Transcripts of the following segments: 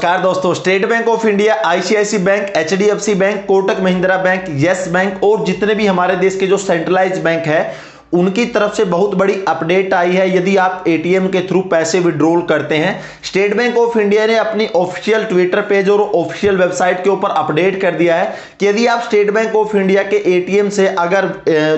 नमस्कार दोस्तों, state bank of India, ICICI bank, HDFC bank, Kotak Mahindra bank, yes bank और जितने भी हमारे देश के जो सेंट्रलाइज्ड बैंक है उनकी तरफ से बहुत बड़ी अपडेट आई है। यदि आप एटीएम के थ्रू पैसे विड्रॉल करते हैं, स्टेट बैंक ऑफ इंडिया ने अपनी ऑफिशियल ट्विटर पेज और ऑफिशियल वेबसाइट के ऊपर अपडेट कर दिया है कि यदि आप स्टेट बैंक ऑफ इंडिया के एटीएम से अगर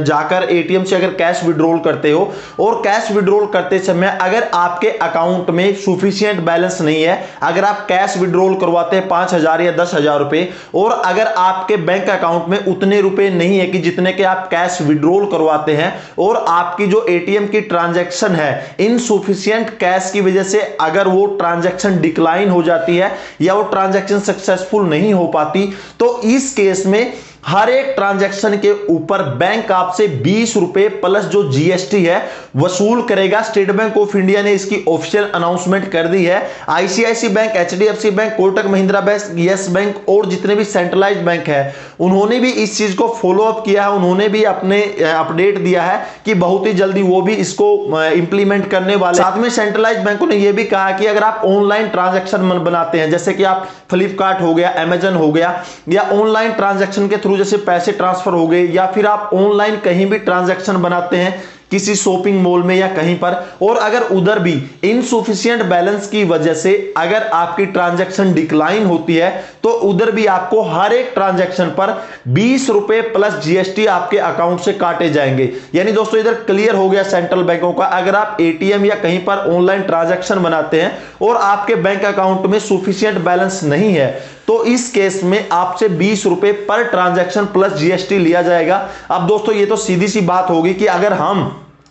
जाकर एटीएम से अगर कैश विड्रॉल करते हो और कैश विड्रॉल करते समय अगर आपके अकाउंट में सुफिशियंट बैलेंस नहीं है, अगर आप कैश विड्रॉल करवाते हैं 5,000 या 10,000 रुपए और अगर आपके बैंक अकाउंट में उतने रुपए नहीं है कि जितने के आप कैश विड्रॉल करवाते हैं और आपकी जो एटीएम की ट्रांजैक्शन है इनसफिशिएंट कैश की वजह से अगर वो ट्रांजैक्शन डिक्लाइन हो जाती है या वो ट्रांजैक्शन सक्सेसफुल नहीं हो पाती, तो इस केस में हर एक ट्रांजैक्शन के ऊपर बैंक आपसे 20 रुपए प्लस जो जीएसटी है वसूल करेगा। स्टेट बैंक ऑफ इंडिया ने इसकी ऑफिशियल अनाउंसमेंट कर दी है। ICICI bank, HDFC bank, Kotak Mahindra bank, yes bank और जितने भी सेंट्रलाइज्ड बैंक है उन्होंने भी इस चीज को फॉलो अप किया है। उन्होंने भी अपने अपडेट दिया है कि बहुत ही जल्दी वो भी इसको इंप्लीमेंट करने वाले। साथ में सेंट्रलाइज्ड बैंकों ने यह भी कहा कि अगर आप ऑनलाइन ट्रांजैक्शन बनाते हैं, जैसे कि आप फ्लिपकार्ट हो गया, अमेजन हो गया, या ऑनलाइन ट्रांजैक्शन के थ्रू जैसे पैसे ट्रांसफर हो गए, या फिर आप ऑनलाइन कहीं भी ट्रांजैक्शन बनाते हैं किसी शॉपिंग मॉल में या कहीं पर, और अगर उधर भी इनसफिशिएंट बैलेंस की वजह से अगर आपकी ट्रांजैक्शन डिक्लाइन होती है तो उधर भी आपको हर एक ट्रांजैक्शन पर 20 रुपए प्लस जीएसटी आपके अकाउंट से काटे जाएंगे। यानी दोस्तों इधर क्लियर हो गया सेंट्रल बैंकों का, अगर आप एटीएम या कहीं पर ऑनलाइन ट्रांजैक्शन बनाते हैं और आपके बैंक अकाउंट में सफिशिएंट बैलेंस नहीं है तो इस केस में आपसे 20 रुपए पर ट्रांजैक्शन प्लस जीएसटी लिया जाएगा। अब दोस्तों ये तो सीधी सी बात होगी कि अगर हम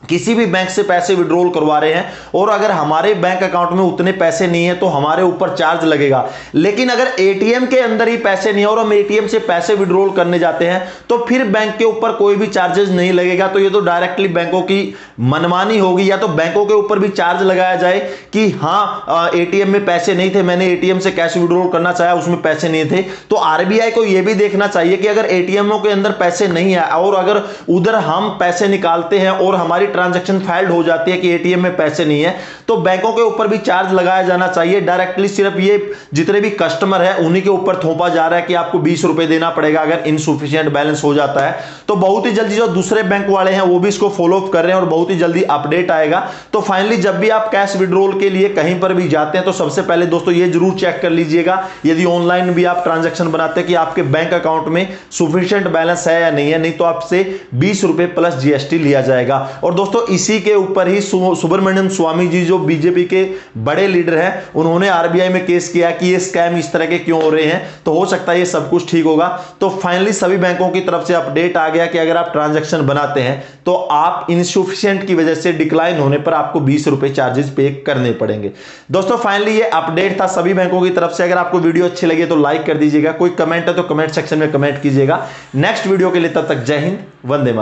किसी भी बैंक से पैसे विड्रॉल करवा रहे हैं और अगर हमारे बैंक अकाउंट में उतने पैसे नहीं है तो हमारे ऊपर चार्ज लगेगा, लेकिन अगर एटीएम के अंदर ही पैसे नहीं है और हम एटीएम से पैसे विड्रॉल करने जाते हैं तो फिर बैंक के ऊपर कोई भी चार्जेस नहीं लगेगा। तो ये तो डायरेक्टली बैंकों की मनमानी होगी, या तो बैंकों के ऊपर भी चार्ज लगाया जाए कि हाँ एटीएम में पैसे नहीं थे, मैंने एटीएम से कैश विड्रॉल करना चाहा उसमें पैसे नहीं थे। तो आरबीआई को यह भी देखना चाहिए कि अगर एटीएमओ के अंदर पैसे नहीं है और अगर उधर हम पैसे निकालते हैं और हमारी ट्रांजैक्शन फाइल्ड हो जाती है कि एटीएम में पैसे नहीं है, तो बैंकों के ऊपर भी चार्ज लगाया जाना चाहिए। डायरेक्टली सिर्फ ये जितने भी कस्टमर है उन्हीं के ऊपर थोपा जा रहा है कि आपको 20 रुपए देना पड़ेगा अगर इनसफिशिएंट बैलेंस हो जाता है। तो बहुत ही जल्दी जो दूसरे बैंक वाले हैं वो भी इसको फॉलो अप कर रहे हैं और बहुत ही जल्दी अपडेट आएगा। तो फाइनली जब भी आप कैश विड्रॉल के लिए कहीं पर भी जाते हैं तो सबसे पहले दोस्तों ये जरूर चेक कर लीजिएगा यदि ऑनलाइन भी आप ट्रांजैक्शन बनाते हैं कि आपके बैंक अकाउंट में सफिशिएंट बैलेंस है या नहीं है, नहीं तो आपसे 20 रुपए प्लस जीएसटी लिया जाएगा। और दोस्तों इसी के ऊपर ही सुब्रमण्यम स्वामी जी जो बीजेपी के बड़े लीडर हैं उन्होंने आरबीआई में केस किया कि ये स्कैम इस तरह के क्यों हो रहे हैं, तो हो सकता है ये सब कुछ ठीक होगा। तो फाइनली सभी बैंकों की तरफ से अपडेट आ गया कि अगर आप ट्रांजैक्शन बनाते हैं तो आप इनसफिशिएंट की वजह से डिक्लाइन होने पर आपको 20 रुपए चार्जेस पे करने पड़ेंगे। दोस्तों फाइनली ये अपडेट था सभी बैंकों की तरफ से। अगर आपको वीडियो अच्छी लगी तो लाइक कर दीजिएगा, कोई कमेंट है तो कमेंट सेक्शन में कमेंट कीजिएगा। नेक्स्ट वीडियो के लिए तब तक जय हिंद, वंदे मातरम।